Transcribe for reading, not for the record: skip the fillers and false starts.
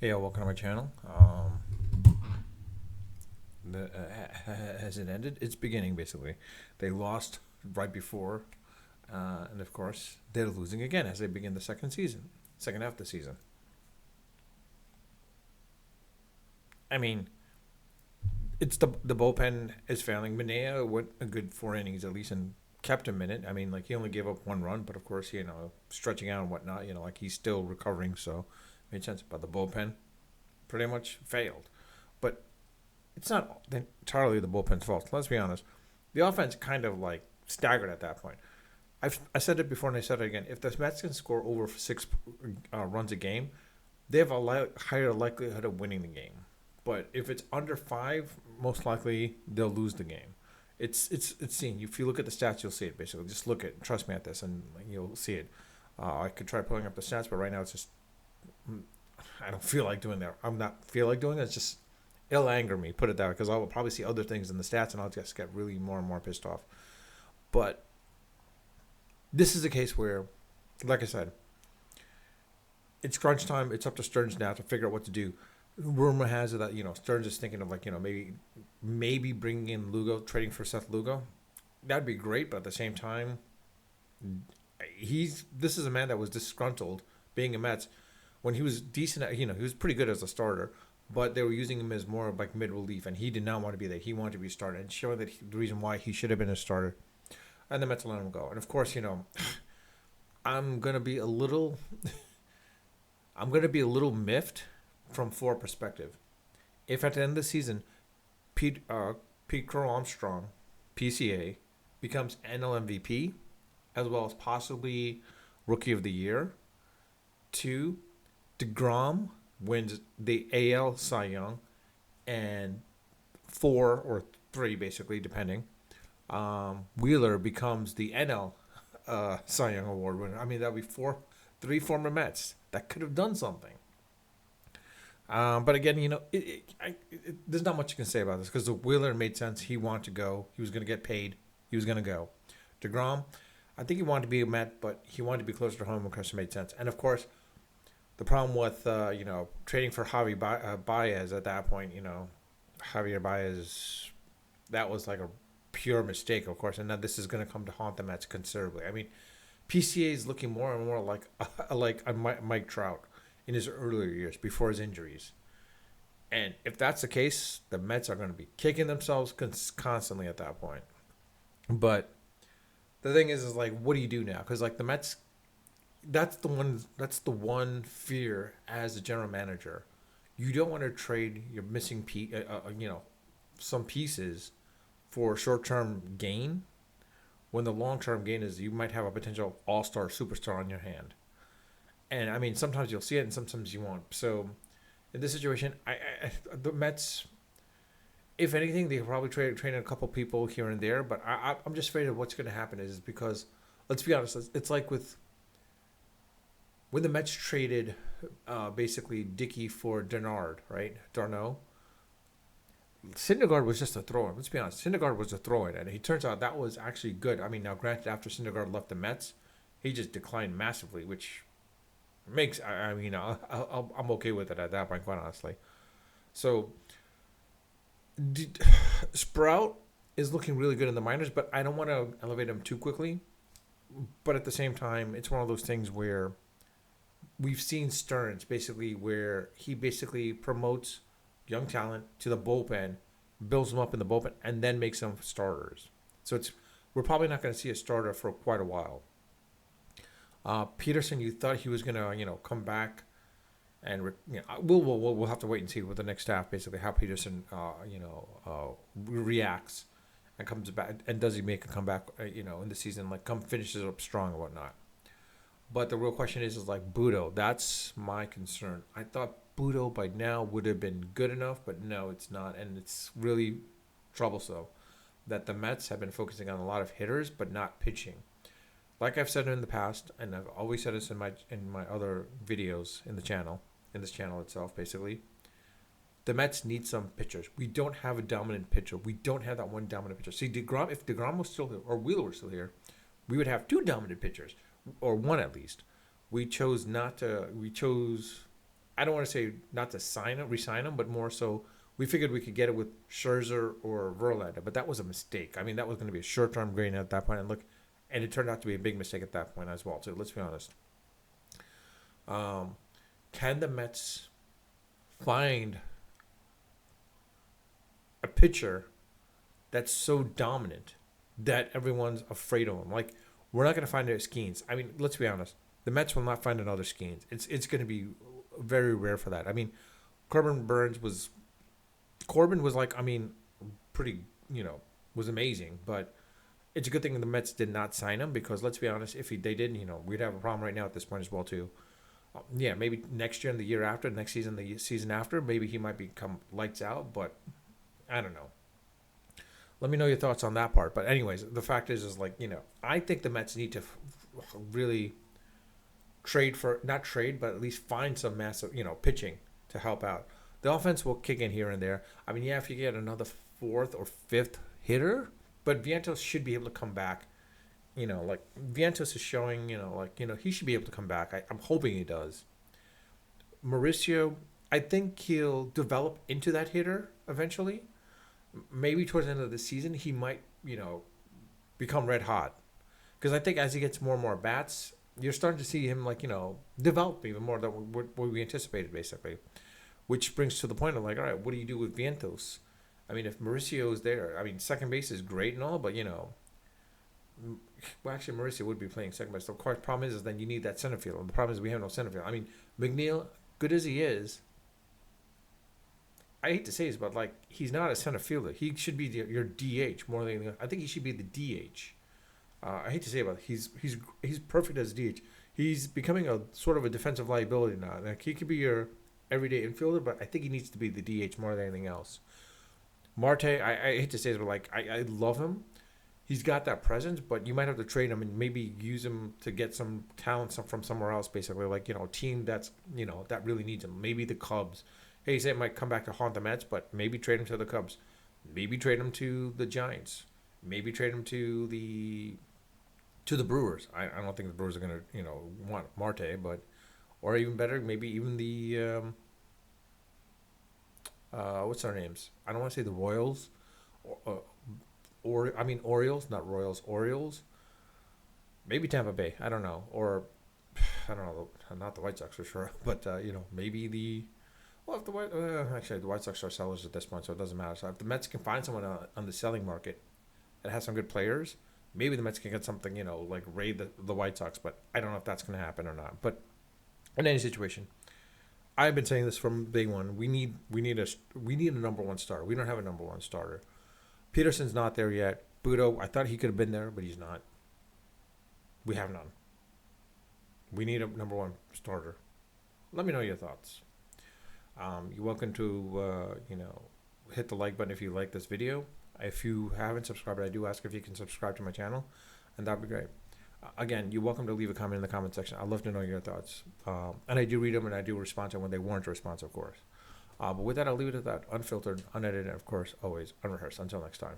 Hey, welcome to my channel. Has it ended? It's beginning, basically. They lost right before, and of course, they're losing again as they begin the second half of the season. I mean, it's the bullpen is failing. Minea went a good 4 innings at least and kept him in it. I mean, like he only gave up 1 run, but of course, stretching out and whatnot. Like he's still recovering, so made sense. But the bullpen pretty much failed. But it's not entirely the bullpen's fault. Let's be honest. The offense kind of like staggered at that point. I said it before and I said it again. If the Mets can score over 6 runs a game, they have a higher likelihood of winning the game. But if it's under 5, most likely they'll lose the game. It's seen. If you look at the stats, you'll see it. Basically, just look at trust me at this, and you'll see it. I could try pulling up the stats, but right now it's just I don't feel like doing that. I'm not feel like doing it. It's just it'll anger me. Put it that way, because I will probably see other things in the stats, and I'll just get really more and more pissed off. But this is a case where, like I said, it's crunch time. It's up to Stearns now to figure out what to do. Rumor has it that Stearns is thinking of maybe bringing in Lugo, trading for Seth Lugo. That'd be great, but at the same time, this is a man that was disgruntled being a Mets when he was decent. He was pretty good as a starter, but they were using him as more of like mid relief, and he did not want to be there. He wanted to be a starter, and showing that the reason why he should have been a starter, and the Mets let him go. And of course, I'm gonna be a little, I'm gonna be a little miffed from four perspective. If at the end of the season, Pete Crow Armstrong, PCA, becomes NL MVP, as well as possibly Rookie of the Year, 2, DeGrom wins the AL Cy Young, and 4 or 3, basically, depending, Wheeler becomes the NL Cy Young Award winner. I mean, that would be 3 former Mets that could have done something. But again, there's not much you can say about this because the Wheeler made sense. He wanted to go. He was going to get paid. He was going to go. DeGrom, I think he wanted to be a Met, but he wanted to be closer to home because it made sense. And of course, the problem with trading for Javi Baez at that point, Javier Baez, that was like a pure mistake, of course. And now this is going to come to haunt the Mets considerably. I mean, PCA is looking more and more like a Mike Trout in his earlier years before his injuries. And if that's the case, the Mets are going to be kicking themselves constantly at that point. But the thing is like, what do you do now? Because like the Mets, that's the one fear as a general manager. You don't want to trade your missing some pieces for short-term gain when the long-term gain is you might have a potential all-star superstar on your hand. And I mean, sometimes you'll see it and sometimes you won't. So in this situation, the Mets, if anything, they could probably train a couple people here and there. But I'm just afraid of what's going to happen is because, let's be honest, it's like when the Mets traded basically Dickey for right? Darno. Syndergaard was just a throw-in. Let's be honest. Syndergaard was a throw-in, and it turns out that was actually good. I mean, now granted, after Syndergaard left the Mets, he just declined massively, which I'm okay with it at that point, quite honestly. So Sprout is looking really good in the minors, but I don't want to elevate him too quickly. But at the same time, it's one of those things where we've seen Stearns basically where he basically promotes young talent to the bullpen, builds them up in the bullpen, and then makes them starters. So we're probably not going to see a starter for quite a while. Peterson, you thought he was gonna, come back, and we'll have to wait and see with the next staff, basically how Peterson, reacts and comes back, and does he make a comeback, in the season, like come finishes up strong and whatnot. But the real question is like Budo. That's my concern. I thought Budo by now would have been good enough, but no, it's not, and it's really troublesome that the Mets have been focusing on a lot of hitters but not pitching. Like I've said in the past, and I've always said this in my other videos in this channel itself, basically, the Mets need some pitchers. We don't have a dominant pitcher. We don't have that one dominant pitcher. See, if DeGrom was still here, or Wheeler was still here, we would have 2 dominant pitchers, or one at least. We chose not to. We chose I don't want to say not to sign him, re-sign him, but more so we figured we could get it with Scherzer or Verlander, but that was a mistake. I mean, that was going to be a short-term gain at that point, and look, and it turned out to be a big mistake at that point as well. So let's be honest. Can the Mets find a pitcher that's so dominant that everyone's afraid of him? Like, we're not going to find it at Skeens. I mean, let's be honest. The Mets will not find another Skeens. It's going to be very rare for that. I mean, Corbin was like, I mean, pretty, was amazing. But it's a good thing the Mets did not sign him because let's be honest, if they didn't, we'd have a problem right now at this point as well too. Yeah, maybe next year and the year after, next season, the season after, maybe he might become lights out. But I don't know. Let me know your thoughts on that part. But anyways, the fact is like, I think the Mets need to really not trade, but at least find some massive, pitching to help out. The offense will kick in here and there. I mean, yeah, if you get another fourth or fifth hitter, but Vientos should be able to come back. Like Vientos is showing, he should be able to come back. I'm hoping he does. Mauricio, I think he'll develop into that hitter eventually. Maybe towards the end of the season, he might, become red hot. Because I think as he gets more and more bats, you're starting to see him, develop even more than what we anticipated, basically. Which brings to the point of, all right, what do you do with Vientos? I mean, if Mauricio is there, I mean, second base is great and all, but, well, actually, Mauricio would be playing second base. The problem is then you need that center field. And the problem is we have no center field. I mean, McNeil, good as he is, I hate to say this, but he's not a center fielder. He should be your DH more than anything. I think he should be the DH. I hate to say it, but he's perfect as DH. He's becoming a sort of a defensive liability now. Like he could be your everyday infielder, but I think he needs to be the DH more than anything else. Marte, I hate to say this, but I love him. He's got that presence, but you might have to trade him and maybe use him to get some talent from somewhere else, basically. A team that's, that really needs him. Maybe the Cubs. Hey, he said it might come back to haunt the Mets, but maybe trade him to the Cubs. Maybe trade him to the Giants. Maybe trade him to the Brewers. I don't think the Brewers are going to, want Marte, but, or even better, maybe even the, what's their names? I don't want to say the Royals, Orioles, not Royals, Orioles. Maybe Tampa Bay. I don't know. Or, I don't know, not the White Sox for sure, but, maybe the, well, if actually, the White Sox are sellers at this point, so it doesn't matter. So if the Mets can find someone on the selling market that has some good players, maybe the Mets can get something, raid the White Sox, but I don't know if that's going to happen or not. But in any situation, I've been saying this from day one. We need a number one starter. We don't have a number one starter. Peterson's not there yet. Budo, I thought he could have been there, but he's not. We have none. We need a number one starter. Let me know your thoughts. You're welcome to, hit the like button if you like this video. If you haven't subscribed, I do ask if you can subscribe to my channel, and that'd be great. Again, you're welcome to leave a comment in the comment section. I'd love to know your thoughts. And I do read them, and I do respond to them when they warrant a response, of course. But with that, I'll leave it at that. Unfiltered, unedited, and of course, always unrehearsed. Until next time.